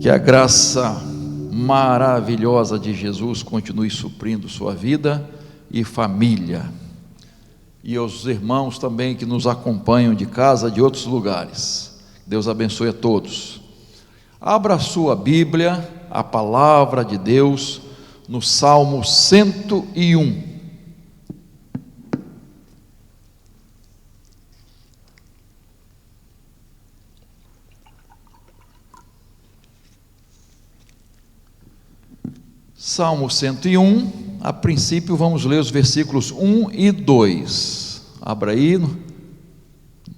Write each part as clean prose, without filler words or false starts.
Que a graça maravilhosa de Jesus continue suprindo sua vida e família, e aos irmãos também que nos acompanham de casa, de outros lugares. Deus abençoe a todos. Abra a sua Bíblia, a palavra de Deus, no Salmo 101. Salmo 101, a princípio vamos ler os versículos 1 e 2. Abra aí,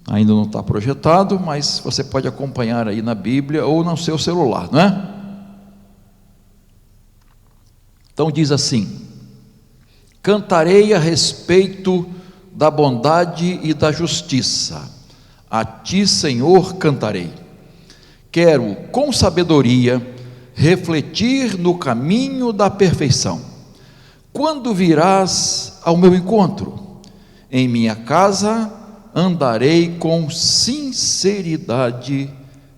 ainda não está projetado, mas você pode acompanhar aí na Bíblia ou no seu celular, não é? Então diz assim: cantarei a respeito da bondade e da justiça, a ti, Senhor, cantarei. Quero com sabedoria refletir no caminho da perfeição. Quando virás ao meu encontro? Em minha casa andarei com sinceridade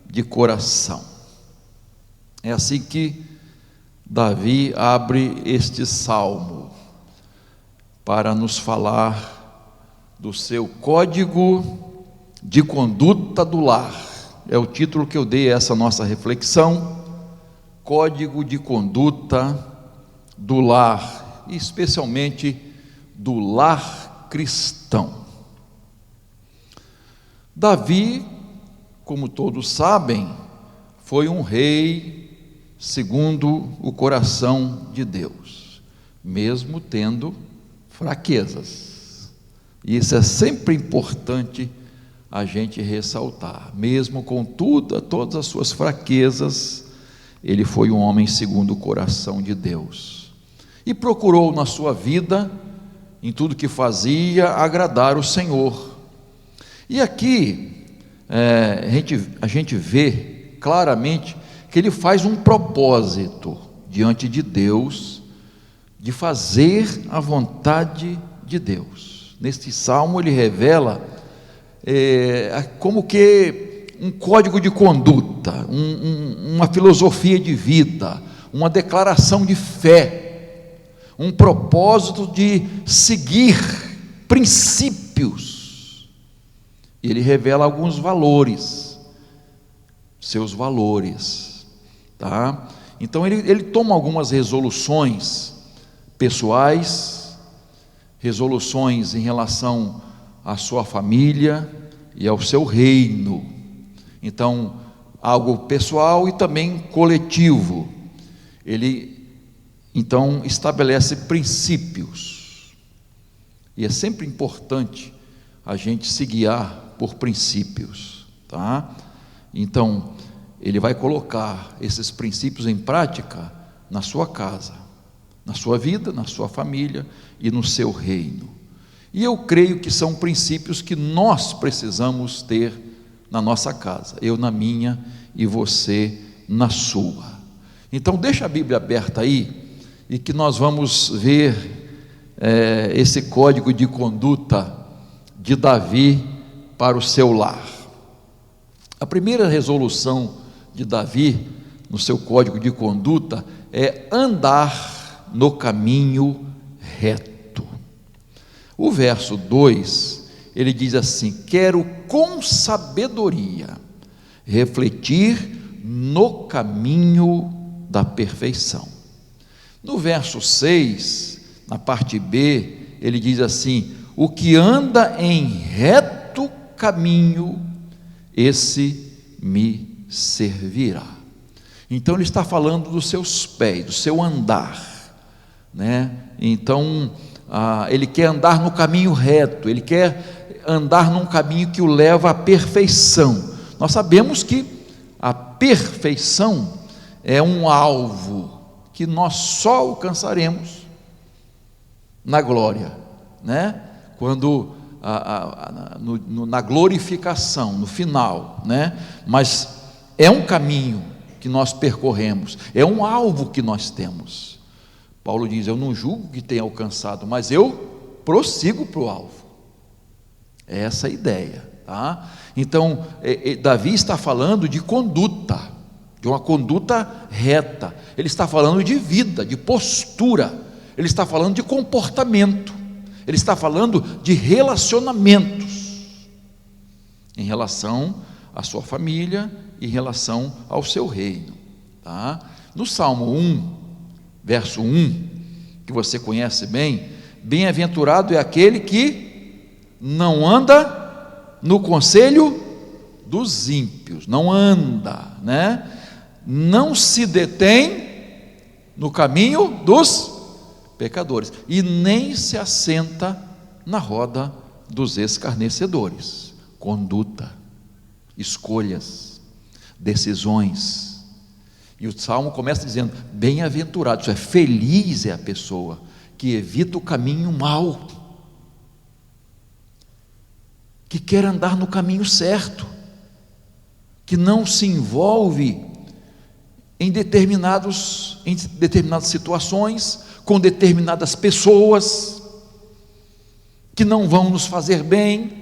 de coração. É assim que Davi abre este salmo, para nos falar do seu código de conduta do lar. É o título que eu dei a essa nossa reflexão: Código de conduta do lar, especialmente do lar cristão. Davi, como todos sabem, foi um rei segundo o coração de Deus, mesmo tendo fraquezas. E isso é sempre importante a gente ressaltar. Mesmo com todas as suas fraquezas, ele foi um homem segundo o coração de Deus, e procurou na sua vida, em tudo que fazia, agradar o Senhor. E aqui a gente vê claramente que ele faz um propósito diante de Deus, de fazer a vontade de Deus. Neste salmo ele revela como que um código de conduta, uma filosofia de vida, uma declaração de fé, um propósito de seguir princípios. Ele revela alguns valores, seus valores, tá? Então ele toma algumas resoluções pessoais, resoluções em relação à sua família e ao seu reino. Então, algo pessoal e também coletivo. Ele, então, estabelece princípios. E é sempre importante a gente se guiar por princípios, tá? Então, ele vai colocar esses princípios em prática na sua casa, na sua vida, na sua família e no seu reino. E eu creio que são princípios que nós precisamos ter na nossa casa, eu na minha e você na sua. Então deixa a Bíblia aberta aí, e que nós vamos ver esse código de conduta de Davi para o seu lar. A primeira resolução de Davi no seu código de conduta é andar no caminho reto. O verso 2, ele diz assim: quero com sabedoria refletir no caminho da perfeição. No verso 6, na parte B, ele diz assim: o que anda em reto caminho, esse me servirá. Então ele está falando dos seus pés, do seu andar, né? Então ele quer andar no caminho reto, ele quer andar num caminho que o leva à perfeição. Nós sabemos que a perfeição é um alvo que nós só alcançaremos na glória, né? Quando na glorificação, no final, né? Mas é um caminho que nós percorremos, é um alvo que nós temos. Paulo diz: eu não julgo que tenha alcançado, mas eu prossigo para o alvo. É essa a ideia, tá? Então Davi está falando de conduta, de uma conduta reta. Ele está falando de vida, de postura, ele está falando de comportamento, ele está falando de relacionamentos, em relação à sua família, em relação ao seu reino, tá? No Salmo 1, verso 1, que você conhece bem: bem-aventurado é aquele que não anda no conselho dos ímpios, não anda, né? Não se detém no caminho dos pecadores, e nem se assenta na roda dos escarnecedores. Conduta, escolhas, decisões. E o Salmo começa dizendo: bem-aventurado, isso é, feliz é a pessoa que evita o caminho mau, que quer andar no caminho certo, que não se envolve em determinadas situações, com determinadas pessoas, que não vão nos fazer bem,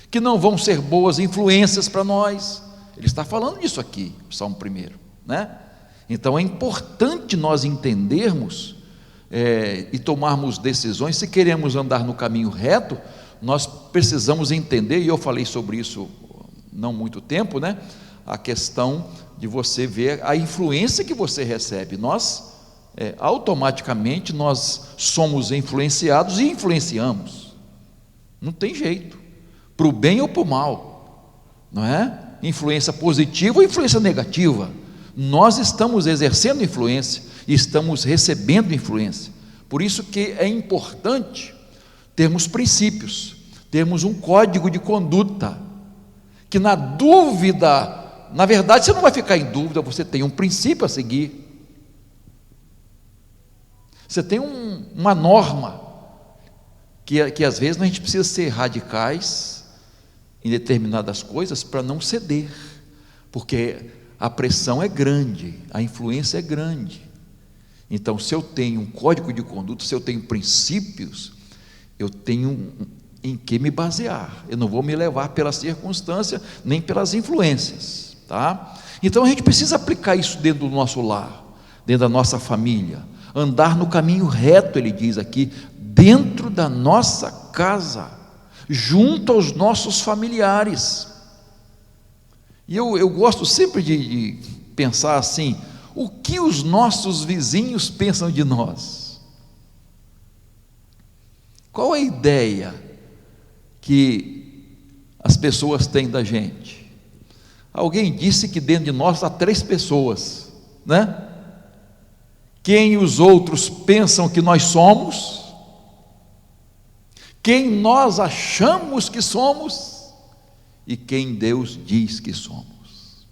que não vão ser boas influências para nós. Ele está falando disso aqui, o Salmo 1, né? Então é importante nós entendermos e tomarmos decisões. Se queremos andar no caminho reto, nós precisamos entender, e eu falei sobre isso não muito tempo, né? A questão de você ver a influência que você recebe. Nós, automaticamente, nós somos influenciados e influenciamos, não tem jeito, para o bem ou para o mal, não é? Influência positiva ou influência negativa, nós estamos exercendo influência e estamos recebendo influência. Por isso que é importante termos princípios, termos um código de conduta, que na dúvida, na verdade você não vai ficar em dúvida, você tem um princípio a seguir, você tem uma norma, que às vezes a gente precisa ser radicais em determinadas coisas para não ceder, porque a pressão é grande, a influência é grande. Então, se eu tenho um código de conduta, se eu tenho princípios, eu tenho em que me basear, eu não vou me levar pela circunstância, nem pelas influências, tá? Então a gente precisa aplicar isso dentro do nosso lar, dentro da nossa família, andar no caminho reto, ele diz aqui, dentro da nossa casa, junto aos nossos familiares. E eu gosto sempre de pensar assim: o que os nossos vizinhos pensam de nós? Qual a ideia que as pessoas têm da gente? Alguém disse que dentro de nós há 3 pessoas, né? Quem os outros pensam que nós somos, quem nós achamos que somos e quem Deus diz que somos.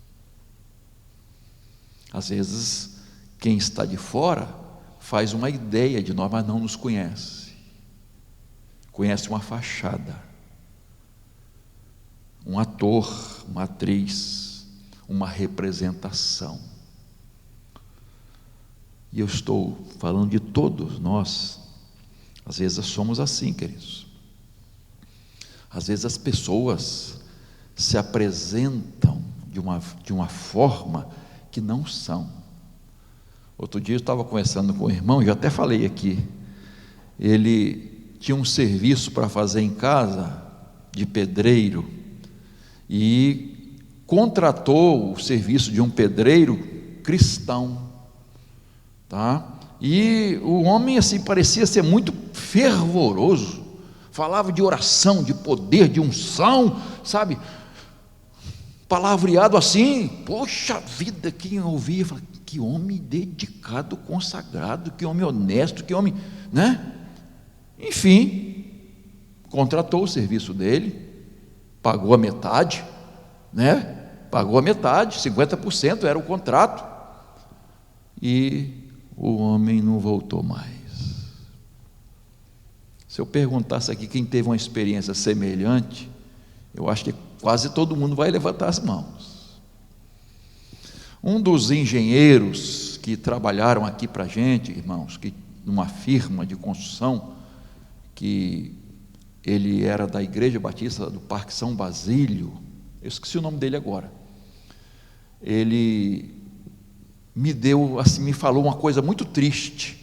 Às vezes, quem está de fora faz uma ideia de nós, mas não nos conhece. Conhece uma fachada, um ator, uma atriz, uma representação. E eu estou falando de todos nós. Às vezes somos assim, queridos. Às vezes as pessoas se apresentam de uma forma que não são. Outro dia eu estava conversando com um irmão, já até falei aqui, ele tinha um serviço para fazer em casa, de pedreiro, e contratou o serviço de um pedreiro cristão, tá? E o homem assim parecia ser muito fervoroso, falava de oração, de poder, de unção, sabe? Palavreado assim, poxa vida, quem ouvia, fala, que homem dedicado, consagrado, que homem honesto, que homem, né? Enfim, contratou o serviço dele, pagou a metade, né? Pagou a metade, 50% era o contrato, e o homem não voltou mais. Se eu perguntasse aqui quem teve uma experiência semelhante, eu acho que quase todo mundo vai levantar as mãos. Um dos engenheiros que trabalharam aqui para a gente, irmãos, que numa firma de construção, que ele era da Igreja Batista do Parque São Basílio, eu esqueci o nome dele agora. Ele me deu, assim, me falou uma coisa muito triste.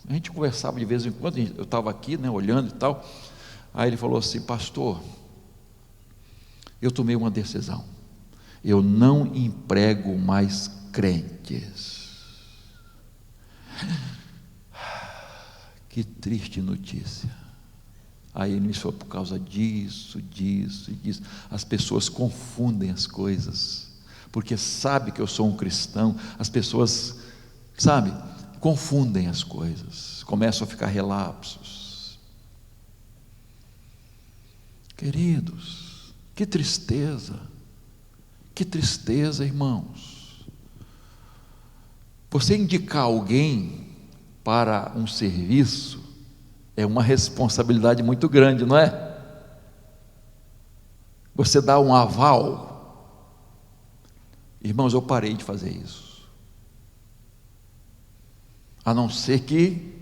A gente conversava de vez em quando, eu estava aqui, né, olhando e tal. Aí ele falou assim: pastor, eu tomei uma decisão, eu não emprego mais crentes. Que triste notícia. Aí ele me falou: por causa disso, disso e disso. As pessoas confundem as coisas, porque sabe que eu sou um cristão. As pessoas, sabe, confundem as coisas, começam a ficar relapsos. Queridos, que tristeza, irmãos. Você indicar alguém para um serviço é uma responsabilidade muito grande, não é? Você dá um aval. Irmãos, eu parei de fazer isso, a não ser que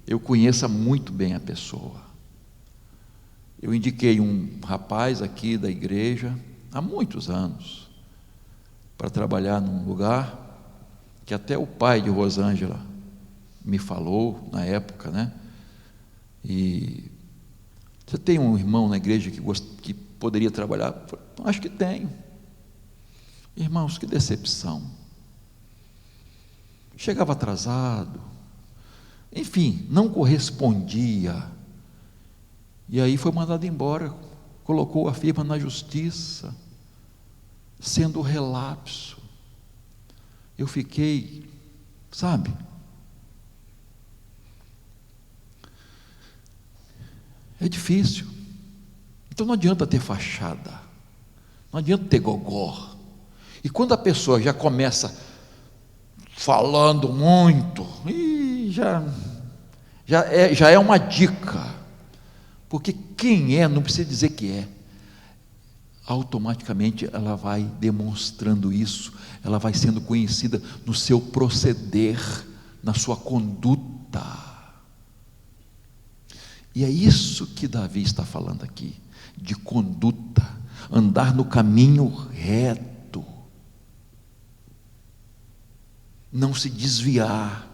eu conheça muito bem a pessoa. Eu indiquei um rapaz aqui da igreja, há muitos anos, para trabalhar num lugar que até o pai de Rosângela me falou na época, né? E você tem um irmão na igreja que poderia trabalhar? Acho que tenho. Irmãos, que decepção. Chegava atrasado, enfim, não correspondia. E aí foi mandado embora, colocou a firma na justiça, sendo relapso. Eu fiquei, sabe? É difícil. Então não adianta ter fachada, não adianta ter gogó. E quando a pessoa já começa falando muito, já é uma dica, porque quem é, não precisa dizer que é, automaticamente ela vai demonstrando isso, ela vai sendo conhecida no seu proceder, na sua conduta. E é isso que Davi está falando aqui, de conduta, andar no caminho reto, não se desviar.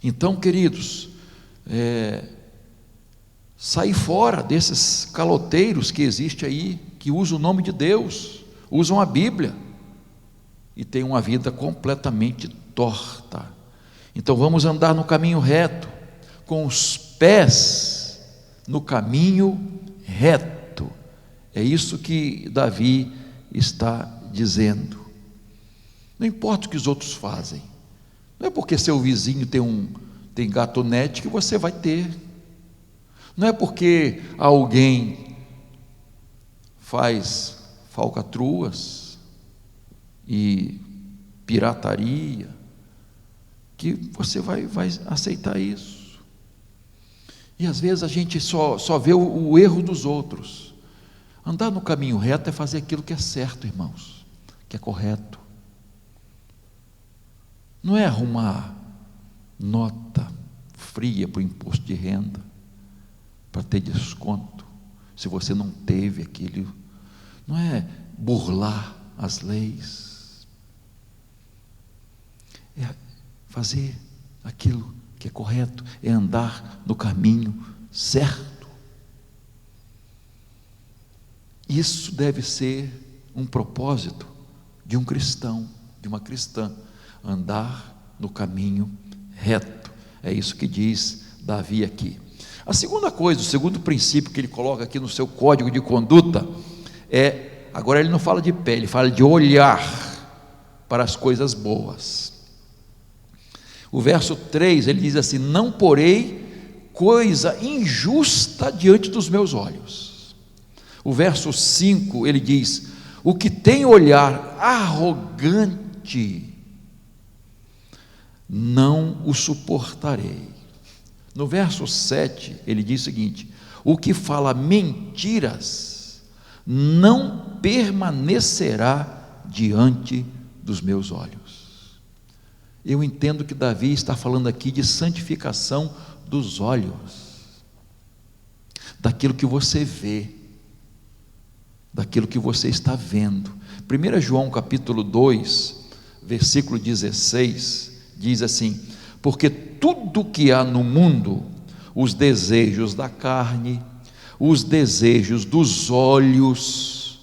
Então, queridos, sair fora desses caloteiros que existem aí, que usam o nome de Deus, usam a Bíblia, e têm uma vida completamente torta. Então vamos andar no caminho reto, com os pés no caminho reto. É isso que Davi está dizendo. Não importa o que os outros fazem, não é porque seu vizinho tem gatonete que você vai ter, não é porque alguém faz falcatruas e pirataria que você vai aceitar isso. E às vezes a gente só vê o erro dos outros. Andar no caminho reto é fazer aquilo que é certo, irmãos, que é correto. Não é arrumar nota fria para o imposto de renda, para ter desconto, se você não teve aquilo. Não é burlar as leis. É fazer aquilo que é correto, é andar no caminho certo. Isso deve ser um propósito de um cristão, de uma cristã, andar no caminho reto. É isso que diz Davi aqui. A segunda coisa, o segundo princípio que ele coloca aqui no seu código de conduta agora ele não fala de pé, ele fala de olhar para as coisas boas. O verso 3, ele diz assim: não porei coisa injusta diante dos meus olhos. O verso 5, ele diz: o que tem olhar arrogante, não o suportarei. No verso 7, ele diz o seguinte: o que fala mentiras, não permanecerá diante dos meus olhos. Eu entendo que Davi está falando aqui de santificação dos olhos, daquilo que você vê, daquilo que você está vendo. 1 João capítulo 2, versículo 16, diz assim: porque tudo que há no mundo, os desejos da carne, os desejos dos olhos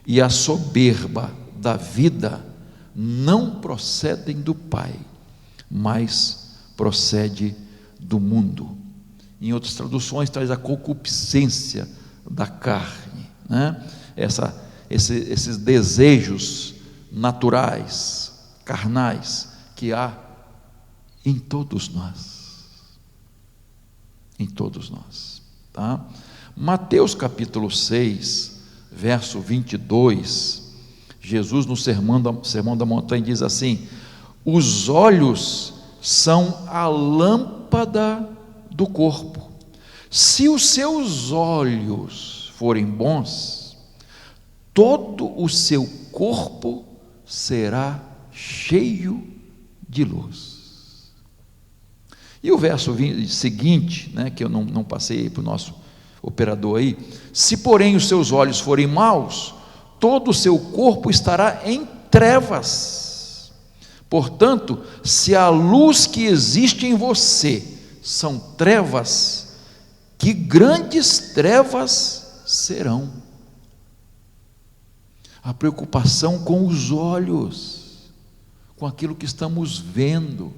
e a soberba da vida, não procedem do Pai, mas procede do mundo. Em outras traduções traz a concupiscência da carne, né? Esses desejos naturais, carnais, que há em todos nós, tá? Mateus capítulo 6, verso 22, Jesus no Sermão da Montanha diz assim: os olhos são a lâmpada do corpo. Se os seus olhos forem bons, todo o seu corpo será cheio de luz. E o verso seguinte, né, que eu não passei para o nosso operador aí: se porém os seus olhos forem maus, todo o seu corpo estará em trevas. Portanto, se a luz que existe em você são trevas, que grandes trevas serão. A preocupação com os olhos, com aquilo que estamos vendo.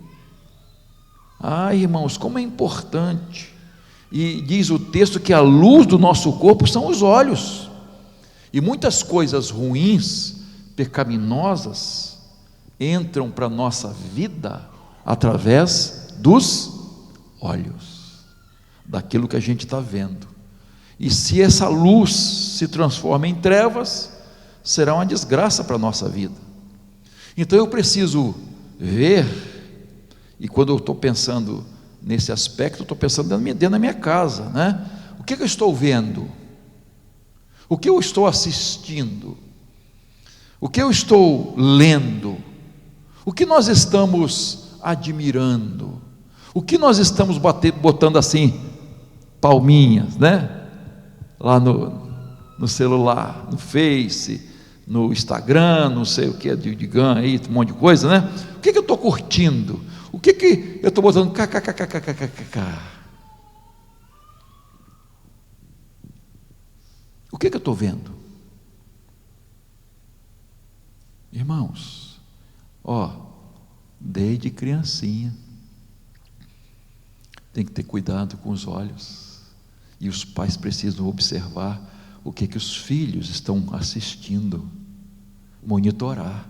Irmãos, como é importante. E diz o texto que a luz do nosso corpo são os olhos, e muitas coisas ruins, pecaminosas, entram para a nossa vida através dos olhos, daquilo que a gente está vendo. E se essa luz se transforma em trevas, será uma desgraça para a nossa vida. Então eu preciso ver, e quando eu estou pensando nesse aspecto, eu estou pensando dentro da minha casa, né? O que eu estou vendo? O que eu estou assistindo? O que eu estou lendo? O que nós estamos admirando? O que nós estamos botando assim, palminhas, né? Lá no celular, no Face, no Instagram, não sei o que, de GAN aí, um monte de coisa, né? O que eu estou curtindo? O que eu estou botando? O que eu estou vendo? Irmãos, desde criancinha, tem que ter cuidado com os olhos, e os pais precisam observar o que os filhos estão assistindo, monitorar.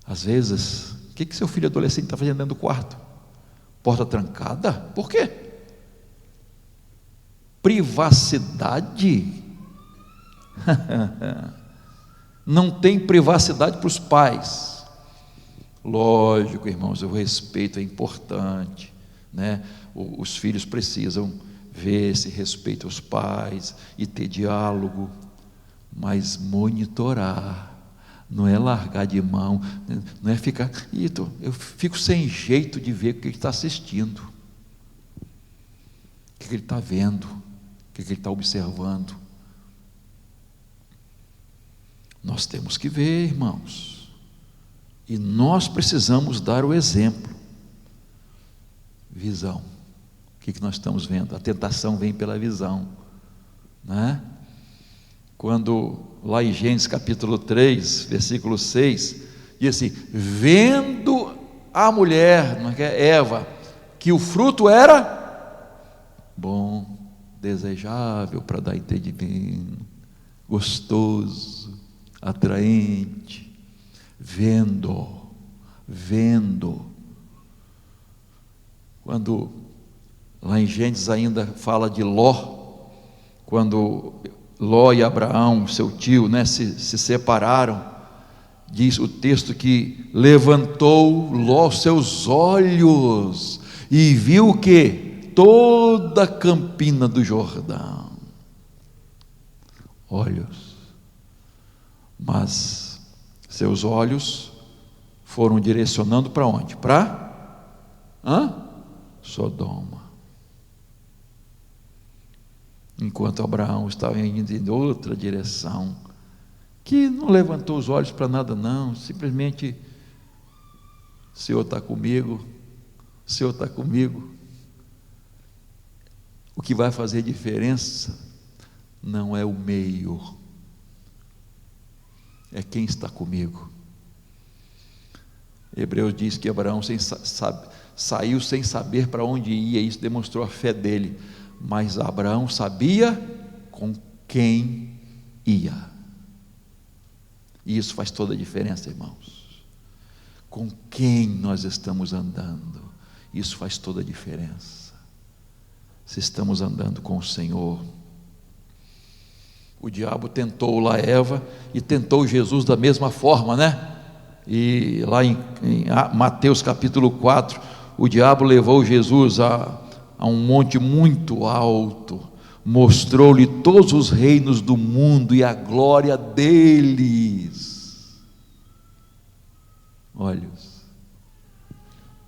Às vezes, o que seu filho adolescente está fazendo dentro do quarto? Porta trancada? Por quê? Privacidade? Não tem privacidade para os pais. Lógico, irmãos, o respeito é importante, né? Os filhos precisam ver se respeita os pais e ter diálogo, mas monitorar, não é largar de mão, não é ficar, eu fico sem jeito de ver o que ele está assistindo, o que ele está vendo, o que ele está observando. Nós temos que ver, irmãos, e nós precisamos dar o exemplo. Visão, o que nós estamos vendo? A tentação vem pela visão, né? Quando lá em Gênesis capítulo 3, versículo 6, diz assim: vendo a mulher, Eva, que o fruto era bom, desejável para dar entendimento, gostoso, atraente, vendo. Quando lá em Gênesis ainda fala de Ló, quando Ló e Abraão, seu tio, né, se separaram, diz o texto que levantou Ló seus olhos e viu o que? Toda a campina do Jordão. Olhos. Mas seus olhos foram direcionando para onde? Para Sodoma. Enquanto Abraão estava indo em outra direção, que não levantou os olhos para nada não, simplesmente, o Senhor está comigo, o Senhor está comigo. O que vai fazer diferença não é o meio, é quem está comigo. Hebreus diz que Abraão saiu sem saber para onde ia, isso demonstrou a fé dele, mas Abraão sabia com quem ia, e isso faz toda a diferença, irmãos. Com quem nós estamos andando, isso faz toda a diferença. Se estamos andando com o Senhor. O diabo tentou lá Eva e tentou Jesus da mesma forma, né? E lá em Mateus capítulo 4, o diabo levou Jesus a um monte muito alto, mostrou-lhe todos os reinos do mundo e a glória deles.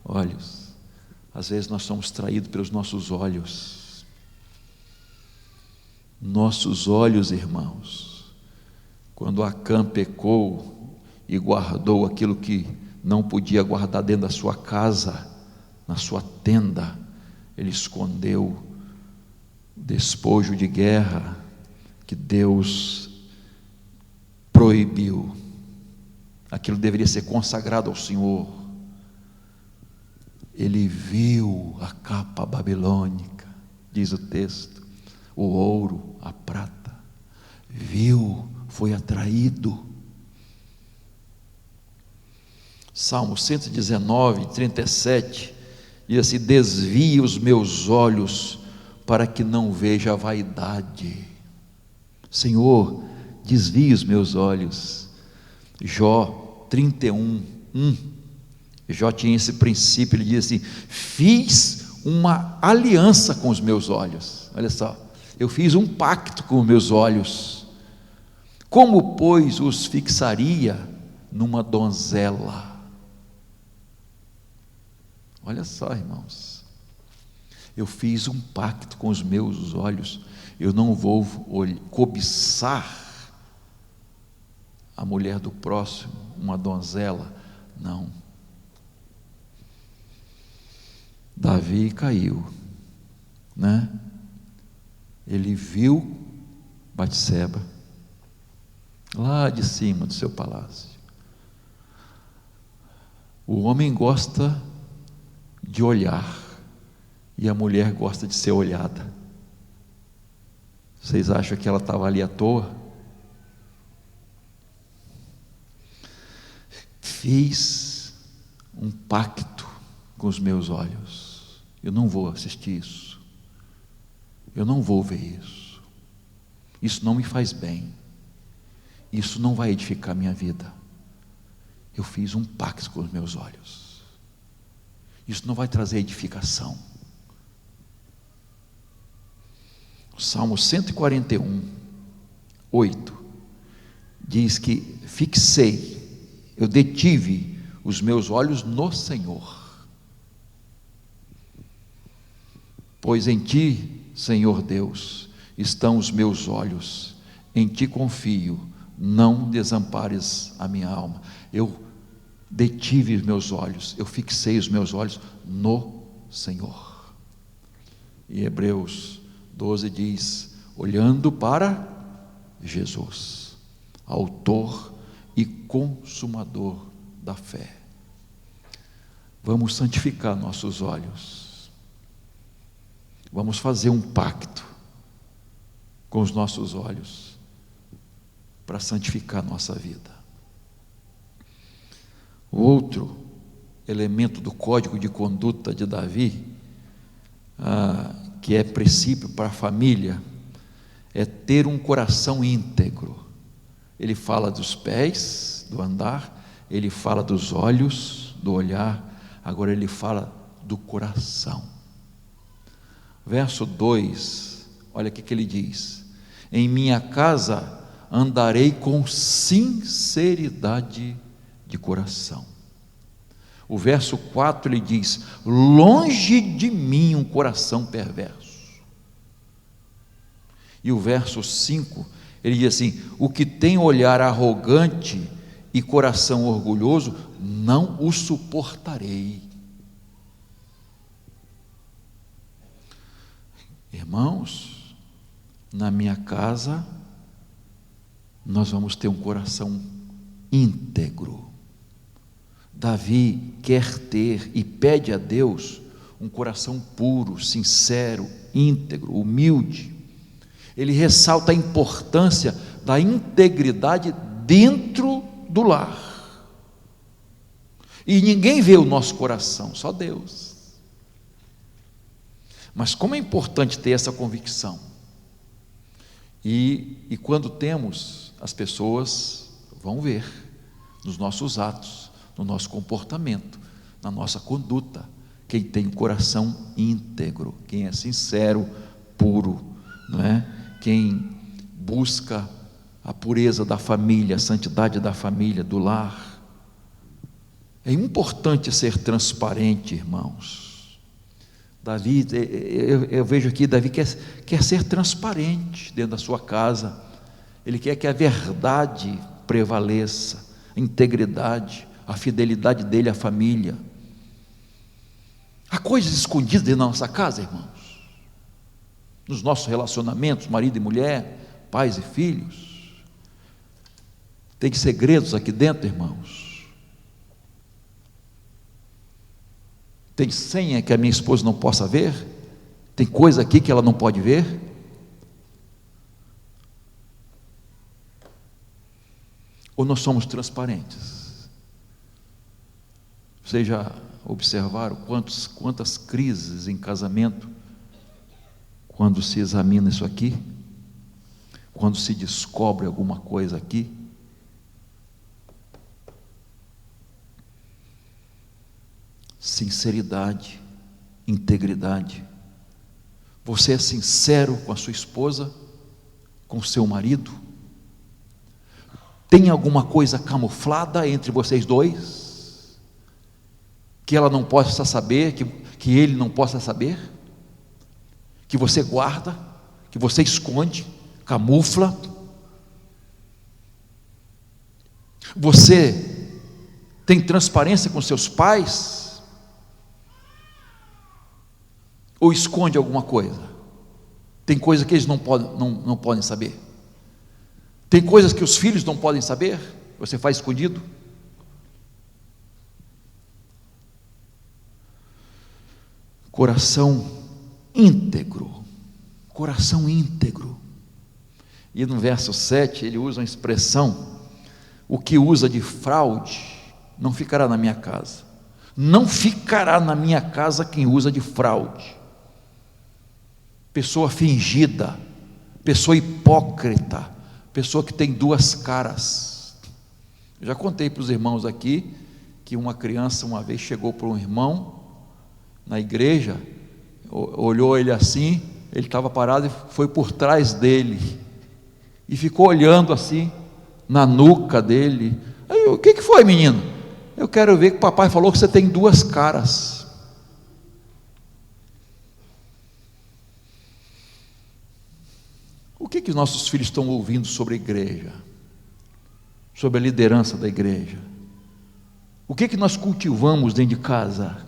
Olhos, às vezes nós somos traídos pelos nossos olhos. Nossos olhos, irmãos, quando Acã pecou e guardou aquilo que não podia guardar dentro da sua casa, na sua tenda, ele escondeu despojo de guerra que Deus proibiu. Aquilo deveria ser consagrado ao Senhor. Ele viu a capa babilônica, diz o texto, o ouro, a prata, viu, foi atraído. Salmo 119, 37, diz assim: desvia os meus olhos para que não veja a vaidade. Senhor, desvia os meus olhos. Jó 31, 1. Jó tinha esse princípio, ele diz assim: fiz uma aliança com os meus olhos. Olha só, eu fiz um pacto com os meus olhos. Como, pois, os fixaria numa donzela? Olha só, irmãos, eu fiz um pacto com os meus olhos, eu não vou cobiçar a mulher do próximo, uma donzela, não. Davi caiu, né? Ele viu Batseba, lá de cima do seu palácio. O homem gosta de olhar, e a mulher gosta de ser olhada. Vocês acham que ela estava ali à toa? Fiz um pacto com os meus olhos, eu não vou assistir isso, eu não vou ver isso, isso não me faz bem, isso não vai edificar minha vida. Eu fiz um pacto com os meus olhos, isso não vai trazer edificação. Salmo 141, 8, diz que fixei, eu detive os meus olhos no Senhor, pois em Ti, Senhor Deus, estão os meus olhos, em Ti confio, não desampares a minha alma. Eu detive os meus olhos, eu fixei os meus olhos no Senhor. E Hebreus 12 diz: olhando para Jesus, autor e consumador da fé. Vamos santificar nossos olhos, vamos fazer um pacto com os nossos olhos, para santificar nossa vida. O outro elemento do código de conduta de Davi, que é princípio para a família, é ter um coração íntegro. Ele fala dos pés, do andar, ele fala dos olhos, do olhar, agora ele fala do coração. Verso 2, olha o que ele diz: em minha casa andarei com sinceridade de coração. O verso 4 ele diz: longe de mim um coração perverso. E o verso 5 Ele diz assim: o que tem olhar arrogante e coração orgulhoso, não o suportarei. Irmãos, na minha casa, nós vamos ter um coração íntegro. Davi quer ter e pede a Deus um coração puro, sincero, íntegro, humilde. Ele ressalta a importância da integridade dentro do lar. E ninguém vê o nosso coração, só Deus. Mas como é importante ter essa convicção. E quando temos, as pessoas vão ver nos nossos atos, no nosso comportamento, na nossa conduta, quem tem o coração íntegro, quem é sincero, puro, não é? Quem busca a pureza da família, a santidade da família, do lar. É importante ser transparente, irmãos. Davi, eu vejo aqui, Davi quer ser transparente dentro da sua casa. Ele quer que a verdade prevaleça, a integridade, a fidelidade dele à família. Há coisas escondidas dentro da nossa casa, irmãos, nos nossos relacionamentos, marido e mulher, pais e filhos. Tem segredos aqui dentro, irmãos. Tem senha que a minha esposa não possa ver? Tem coisa aqui que ela não pode ver? Ou nós somos transparentes? Vocês já observaram quantas crises em casamento, quando se examina isso aqui, quando se descobre alguma coisa aqui? Sinceridade, integridade. Você é sincero com a sua esposa, com o seu marido? Tem alguma coisa camuflada entre vocês dois, que ela não possa saber, que ele não possa saber, que você guarda, que você esconde, camufla? Você tem transparência com seus pais? Ou esconde alguma coisa? Tem coisa que eles não podem saber? Tem coisas que os filhos não podem saber? Você faz escondido? Coração íntegro. Coração íntegro. E no verso 7 ele usa uma expressão: o que usa de fraude não ficará na minha casa. Não ficará na minha casa quem usa de fraude. Pessoa fingida, pessoa hipócrita, pessoa que tem duas caras. Eu já contei para os irmãos aqui que uma criança uma vez chegou para um irmão na igreja, olhou ele assim, ele estava parado e foi por trás dele e ficou olhando assim na nuca dele. Aí, o que foi, menino? Eu quero ver que o papai falou que você tem duas caras. O que nossos filhos estão ouvindo sobre a igreja, sobre a liderança da igreja? O que nós cultivamos dentro de casa?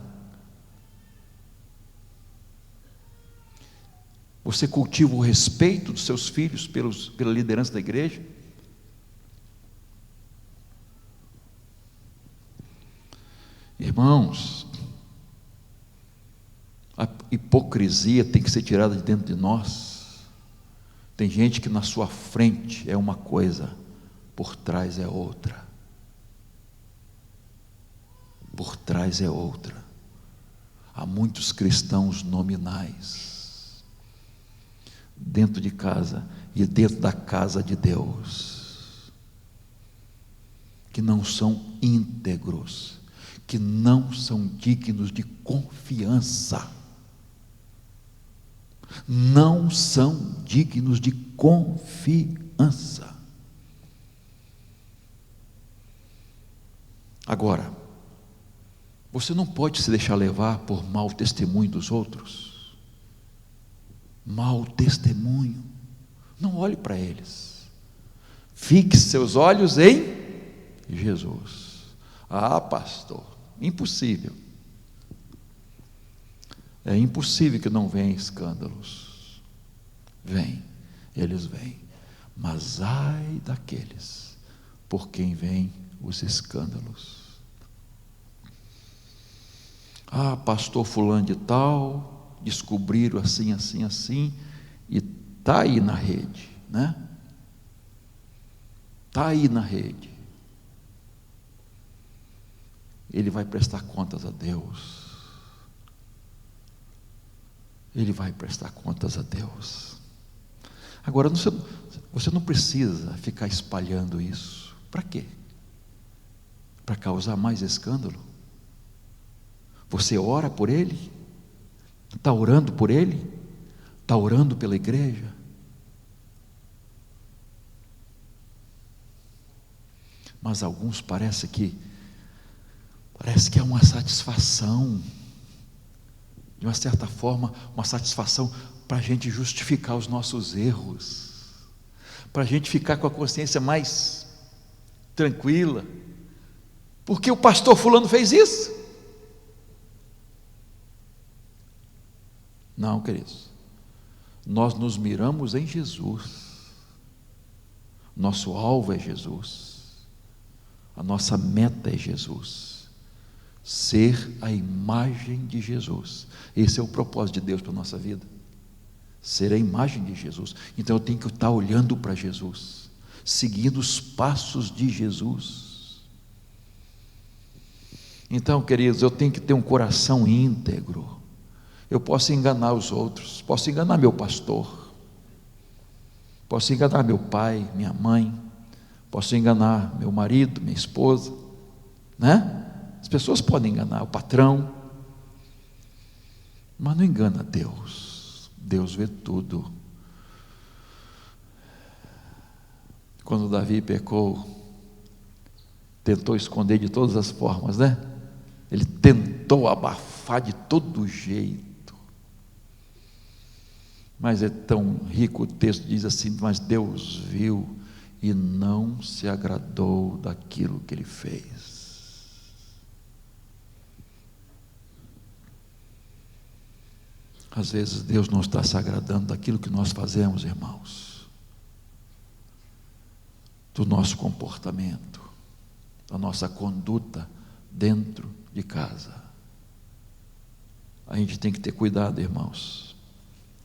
Você cultiva o respeito dos seus filhos pela liderança da igreja? Irmãos, a hipocrisia tem que ser tirada de dentro de nós. Tem gente que na sua frente é uma coisa, por trás é outra. Por trás é outra. Há muitos cristãos nominais dentro de casa e dentro da casa de Deus, que não são íntegros, que não são dignos de confiança. Não são dignos de confiança. Agora, você não pode se deixar levar por mau testemunho dos outros. Mau testemunho. Não olhe para eles. Fixe seus olhos em Jesus. Ah, pastor, impossível. É impossível que não venham escândalos. Vem, eles vêm. Mas ai daqueles por quem vêm os escândalos. Ah, pastor fulano de tal, descobriram assim, assim, assim, e está aí na rede, né? Está aí na rede. Ele vai prestar contas a Deus. Ele vai prestar contas a Deus. Agora, você não precisa ficar espalhando isso. Para quê? Para causar mais escândalo? Você ora por ele? Está orando por ele? Está orando pela igreja? Mas alguns parece que é uma satisfação, de uma certa forma, uma satisfação para a gente justificar os nossos erros, para a gente ficar com a consciência mais tranquila, porque o pastor fulano fez isso. Não, queridos, nós nos miramos em Jesus, nosso alvo é Jesus, a nossa meta é Jesus, ser a imagem de Jesus. Esse é o propósito de Deus para a nossa vida, ser a imagem de Jesus. Então eu tenho que estar olhando para Jesus, seguindo os passos de Jesus. Então, queridos, eu tenho que ter um coração íntegro. Eu posso enganar os outros, posso enganar meu pastor, posso enganar meu pai, minha mãe, posso enganar meu marido, minha esposa, né? As pessoas podem enganar o patrão, mas não engana Deus. Deus vê tudo. Quando Davi pecou, tentou esconder de todas as formas, né? Ele tentou abafar de todo jeito. Mas é tão rico o texto, diz assim: mas Deus viu e não se agradou daquilo que ele fez. Às vezes Deus não está se agradando daquilo que nós fazemos, irmãos, do nosso comportamento, da nossa conduta dentro de casa. A gente tem que ter cuidado, irmãos,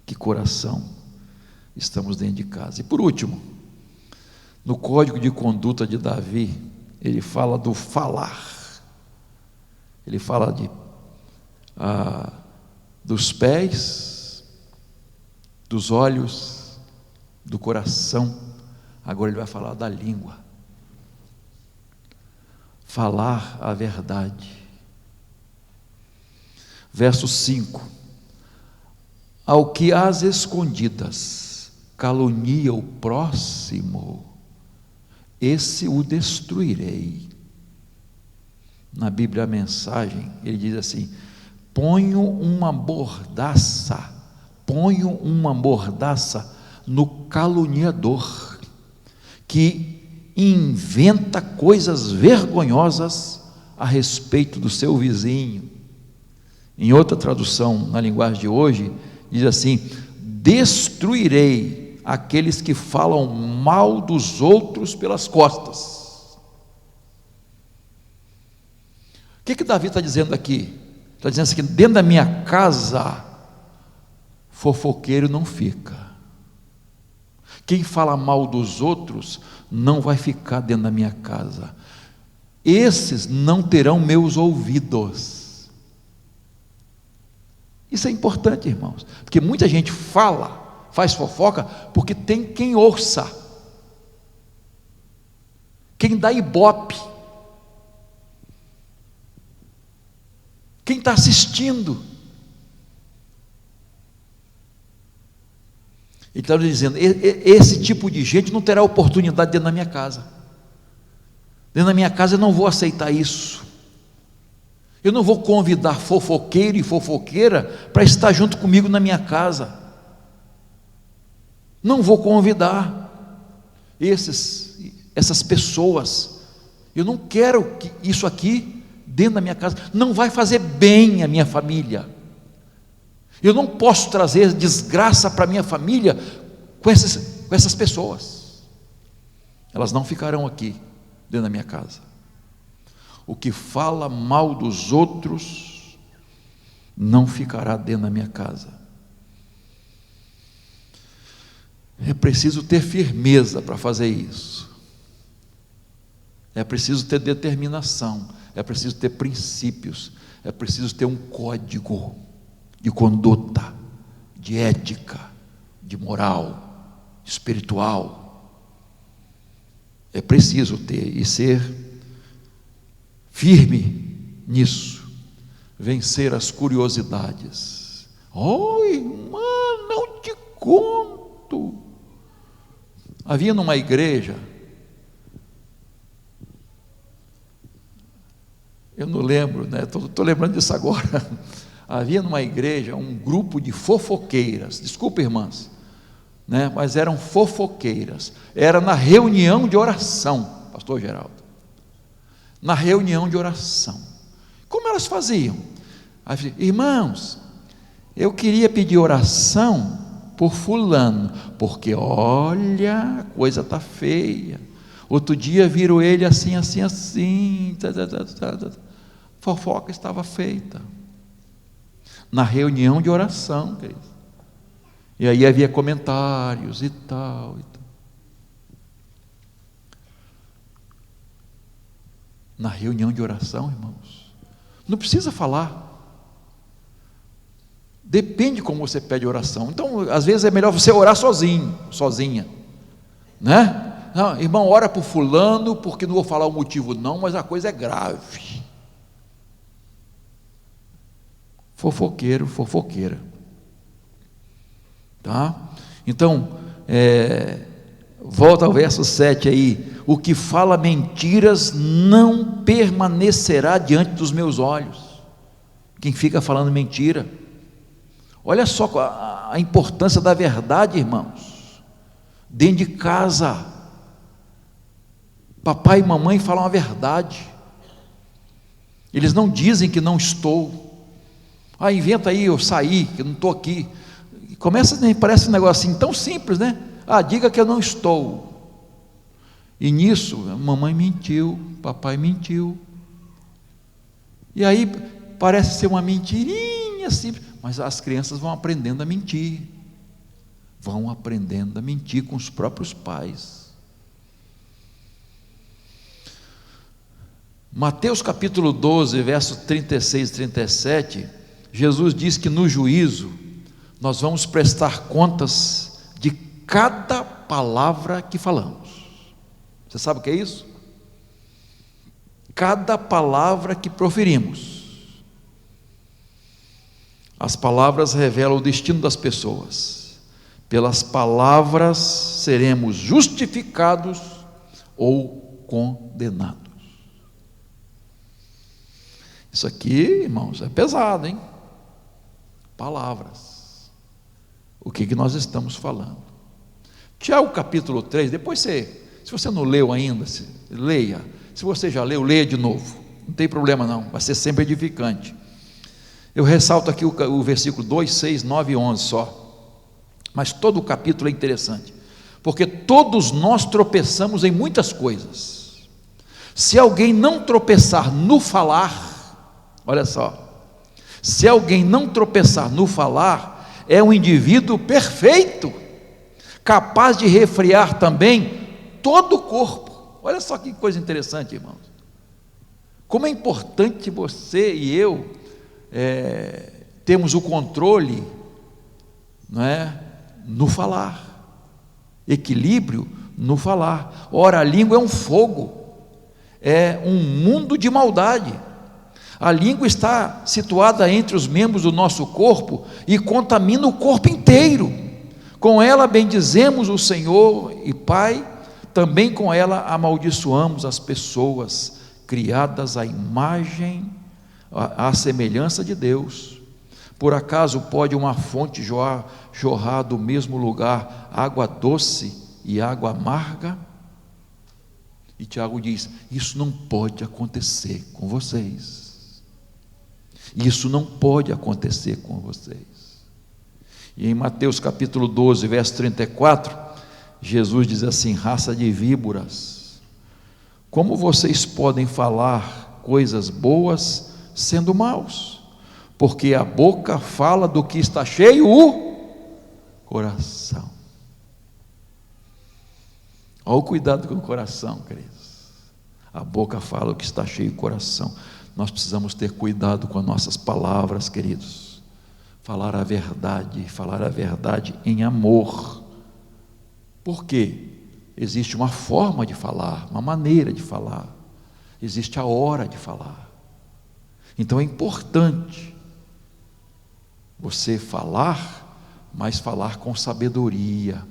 que coração estamos dentro de casa. E por último, no código de conduta de Davi, ele fala do falar, ele fala dos pés, dos olhos, do coração. Agora ele vai falar da língua. Falar a verdade. Verso 5: ao que às escondidas calunia o próximo, esse o destruirei. Na Bíblia a Mensagem, ele diz assim: ponho uma mordaça no caluniador, que inventa coisas vergonhosas a respeito do seu vizinho. Em outra tradução, na linguagem de hoje, diz assim: destruirei aqueles que falam mal dos outros pelas costas. O que Davi está dizendo aqui? Está dizendo assim: que dentro da minha casa, fofoqueiro não fica. Quem fala mal dos outros não vai ficar dentro da minha casa. Esses não terão meus ouvidos. Isso é importante, irmãos, porque muita gente faz fofoca, porque tem quem ouça, quem dá ibope, quem está assistindo. Ele está dizendo: esse tipo de gente não terá oportunidade dentro da minha casa. Dentro da minha casa eu não vou aceitar isso. Eu não vou convidar fofoqueiro e fofoqueira para estar junto comigo na minha casa. Não vou convidar. Esses essas pessoas. Eu não quero que isso aqui dentro da minha casa, não vai fazer bem à minha família. Eu não posso trazer desgraça para a minha família com essas pessoas. Elas não ficarão aqui dentro da minha casa. O que fala mal dos outros não ficará dentro da minha casa. É preciso ter firmeza para fazer isso. É preciso ter determinação. É preciso ter princípios. É preciso ter um código de conduta, de ética, de moral, espiritual. É preciso ter e ser firme nisso, vencer as curiosidades. Oi, irmã, não te conto. Havia numa igreja, eu não lembro, né? Estou lembrando disso agora. Havia numa igreja um grupo de fofoqueiras, desculpa irmãs, né? Mas eram fofoqueiras, era na reunião de oração, pastor Geraldo, na reunião de oração, como elas faziam? Aí, irmãos, eu queria pedir oração por fulano, porque olha, a coisa está feia, outro dia viram ele assim, fofoca estava feita, na reunião de oração, querido. E aí havia comentários e tal. Na reunião de oração, irmãos, não precisa falar. Depende como você pede oração. Então, às vezes é melhor você orar sozinho, sozinha, né? Não, irmão, ora por fulano, porque não vou falar o motivo não, mas a coisa é grave. Fofoqueiro, fofoqueira, tá? Então, volta ao verso 7 aí, o que fala mentiras não permanecerá diante dos meus olhos. Quem fica falando mentira, olha só a importância da verdade, irmãos, dentro de casa, papai e mamãe falam a verdade, eles não dizem que não estou. Inventa aí, eu saí, que eu não estou aqui. Começa, parece um negócio assim tão simples, né? Diga que eu não estou. E nisso, mamãe mentiu, papai mentiu. E aí, parece ser uma mentirinha simples, mas as crianças vão aprendendo a mentir. Vão aprendendo a mentir com os próprios pais. Mateus capítulo 12, verso 36 e 37, Jesus diz que no juízo nós vamos prestar contas de cada palavra que falamos. Você sabe o que é isso? Cada palavra que proferimos. As palavras revelam o destino das pessoas. Pelas palavras seremos justificados ou condenados. Isso aqui, irmãos, é pesado, hein? Palavras. O que nós estamos falando? Tiago capítulo 3, depois se você não leu ainda, leia. Se você já leu, leia de novo. Não tem problema não, vai ser sempre edificante. Eu ressalto aqui o versículo 2, 6, 9 e 11 só. Mas todo o capítulo é interessante, porque todos nós tropeçamos em muitas coisas. Se alguém não tropeçar no falar, olha só, se alguém não tropeçar no falar, é um indivíduo perfeito, capaz de refrear também todo o corpo. Olha só que coisa interessante, irmãos. Como é importante você e eu temos o controle, não é, no falar, equilíbrio no falar. Ora, a língua é um fogo, é um mundo de maldade. A língua está situada entre os membros do nosso corpo e contamina o corpo inteiro. Com ela bendizemos o Senhor e Pai, também com ela amaldiçoamos as pessoas criadas à imagem, à semelhança de Deus. Por acaso pode uma fonte jorrar do mesmo lugar água doce e água amarga? E Tiago diz: isso não pode acontecer com vocês. Isso não pode acontecer com vocês. E em Mateus capítulo 12, verso 34, Jesus diz assim: raça de víboras, como vocês podem falar coisas boas sendo maus? Porque a boca fala do que está cheio o coração. Olha o cuidado com o coração, queridos. A boca fala o que está cheio o coração. Nós precisamos ter cuidado com as nossas palavras, queridos. Falar a verdade em amor. Por quê? Existe uma forma de falar, uma maneira de falar. Existe a hora de falar. Então é importante você falar, mas falar com sabedoria,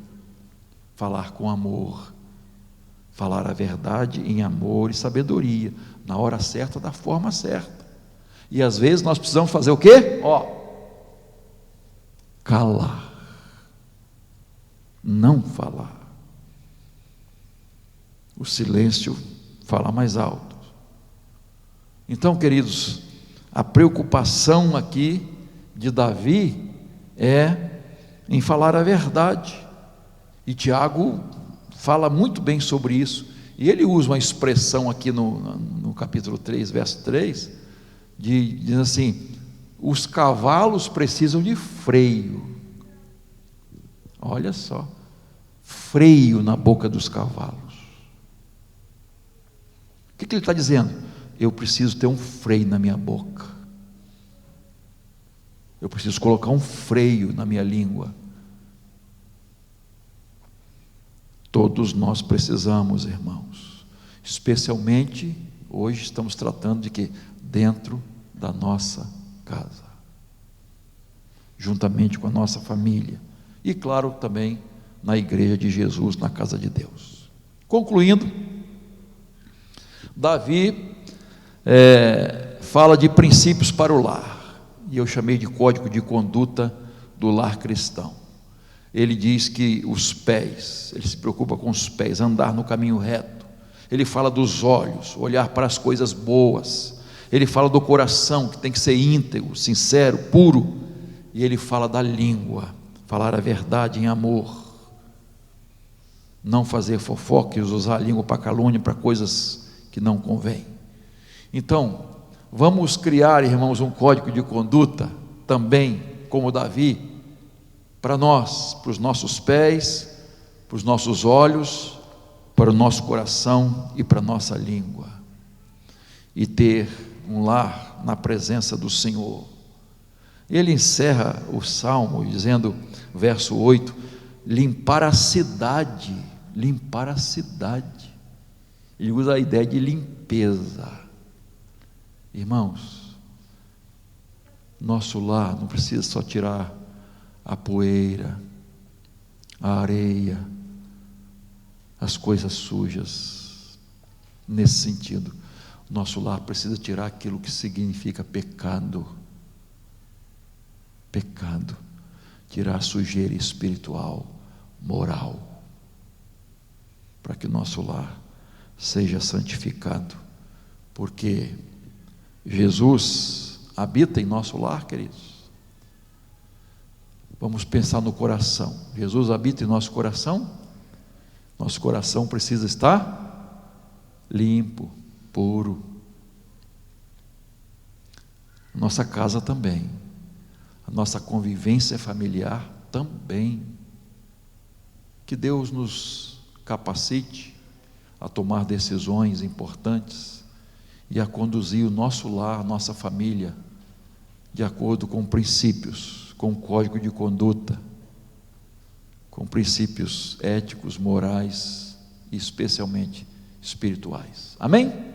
falar com amor, falar a verdade em amor e sabedoria, na hora certa, da forma certa. E às vezes nós precisamos fazer o quê? Calar, não falar. O silêncio fala mais alto. Então, queridos, a preocupação aqui de Davi é em falar a verdade, e Tiago fala muito bem sobre isso, e ele usa uma expressão aqui no capítulo 3, verso 3, diz assim: os cavalos precisam de freio. Olha só, freio na boca dos cavalos. O que ele está dizendo? Eu preciso ter um freio na minha boca. Eu preciso colocar um freio na minha língua. Todos nós precisamos, irmãos. Especialmente, hoje estamos tratando de quê? Dentro da nossa casa. Juntamente com a nossa família. E claro, também na igreja de Jesus, na casa de Deus. Concluindo, Davi fala de princípios para o lar. E eu chamei de código de conduta do lar cristão. Ele diz que os pés, ele se preocupa com os pés, andar no caminho reto. Ele fala dos olhos, olhar para as coisas boas. Ele fala do coração, que tem que ser íntegro, sincero, puro. E ele fala da língua, falar a verdade em amor. Não fazer fofocas, usar a língua para calúnia, para coisas que não convém. Então, vamos criar, irmãos, um código de conduta, também, como Davi, para nós, para os nossos pés, para os nossos olhos, para o nosso coração e para a nossa língua. E ter um lar na presença do Senhor. Ele encerra o Salmo dizendo, verso 8, limpar a cidade. Limpar a cidade. Ele usa a ideia de limpeza. Irmãos, nosso lar não precisa só tirar a poeira, a areia, as coisas sujas. Nesse sentido, nosso lar precisa tirar aquilo que significa pecado. Pecado, tirar a sujeira espiritual, moral, para que o nosso lar seja santificado, porque Jesus habita em nosso lar, queridos. Vamos pensar no coração. Jesus habita em nosso coração. Nosso coração precisa estar limpo, puro. Nossa casa também. A nossa convivência familiar também. Que Deus nos capacite a tomar decisões importantes e a conduzir o nosso lar, a nossa família, de acordo com princípios, com código de conduta, com princípios éticos, morais e especialmente espirituais. Amém?